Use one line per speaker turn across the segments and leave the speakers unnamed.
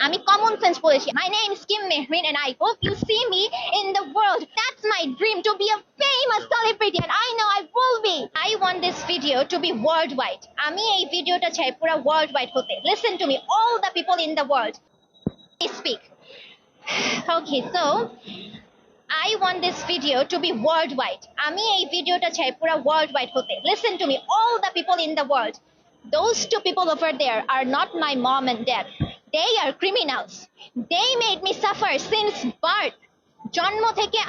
আমি common sense বলেছি। My name is Kim Mehrin and I hope you see me in the world. That's my dream, to be a famous celebrity, and I know I will be. I want this video to be worldwide. আমি এই ভিডিওটা চাই পুরো worldwide হতে। Listen to me, all the people in the world. I speak. Okay, so I want this video to be worldwide. আমি এই ভিডিওটা চাই পুরো worldwide হতে। Listen to me, all the people in the world. Those two people over there are not my mom and dad. They are criminals. They made me suffer since birth. জন্ম থেকে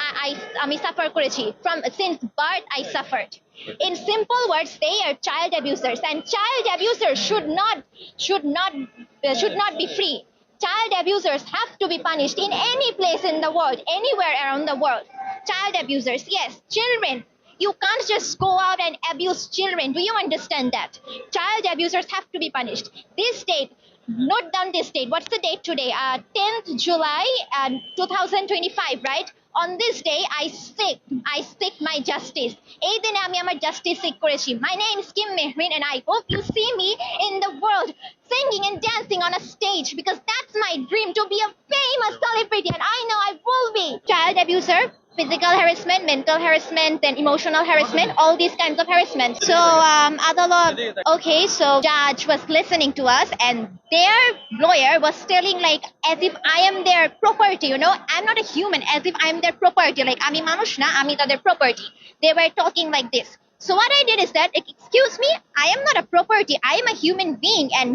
আমি suffer করেছি। From since birth I suffered. In simple words, they are child abusers, and child abusers should not be free. Child abusers have to be punished in any place in the world, anywhere around the world. Child abusers, yes, children. You can't just go out and abuse children. Do you understand that? Child abusers have to be punished. This date, note down this date. What's the date today? 10th July 2025, right? On this day, I seek my justice. এই দিনে আমি আমার justice seek করেছি. My name is Kim Mehrin and I hope you see me in the world singing and dancing on a stage, because that's my dream, to be a famous celebrity, and I know I will be. Child abuser, physical harassment, mental harassment, and emotional harassment, all these kinds of harassment. So Adalat, okay, so judge was listening to us and their lawyer was telling like as if I am their property, you know, I'm not a human, as if I'm their property, like ami manush na, ami tader property. They were talking like this. So what I did is that, like, excuse me, I am not a property, I am a human being, and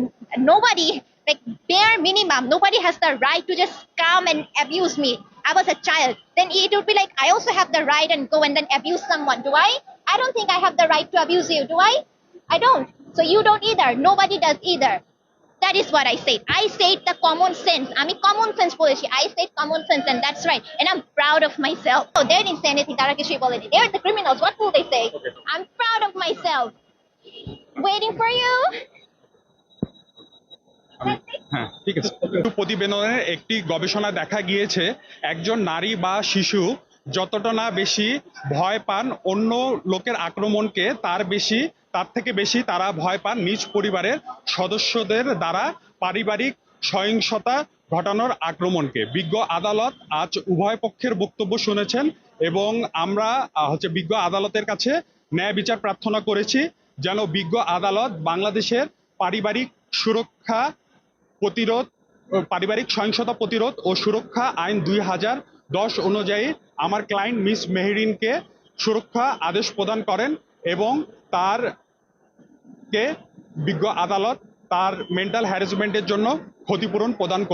nobody, like bare minimum, nobody has the right to just come and abuse me. I was a child. Then it would be like I also have the right and go and then abuse someone. Do I? I don't think I have the right to abuse you. Do I? I don't. So you don't either. Nobody does either. That is what I said. I said the common sense. আমি common sense বলেছি. I said common sense, and that's right. And I'm proud of myself. Oh, they didn't say anything. তারা কিছুই বলেনি. They're the criminals. What will they say? Okay. I'm proud of myself. Waiting for you.
হ্যাঁ, ঠিক আছে। প্রতিবেদনের একটি গবেষণা দেখা গিয়েছে একজন নারী বা শিশু যতটা না বেশি ভয় পান অন্য লোকের আক্রমণকে, তার থেকে বেশি তারা ভয় পান নিজ পরিবারের সদস্যদের দ্বারা পারিবারিক সহিংসতা ঘটানোর আক্রমণকে। বিজ্ঞ আদালত আজ উভয় পক্ষের বক্তব্য শুনেছেন এবং আমরা বিজ্ঞ আদালতের কাছে ন্যায় বিচার প্রার্থনা করেছি যেন বিজ্ঞ আদালত বাংলাদেশের পারিবারিক সহিংসতা প্রতিরোধ ও সুরক্ষা আইন 2010 অনুযায়ী আমার ক্লায়েন্ট মিস মেহরিনকে সুরক্ষা আদেশ প্রদান করেন এবং বিজ্ঞ আদালত তার মেন্টাল হ্যারাসমেন্টের জন্য ক্ষতিপূরণ প্রদান করেন।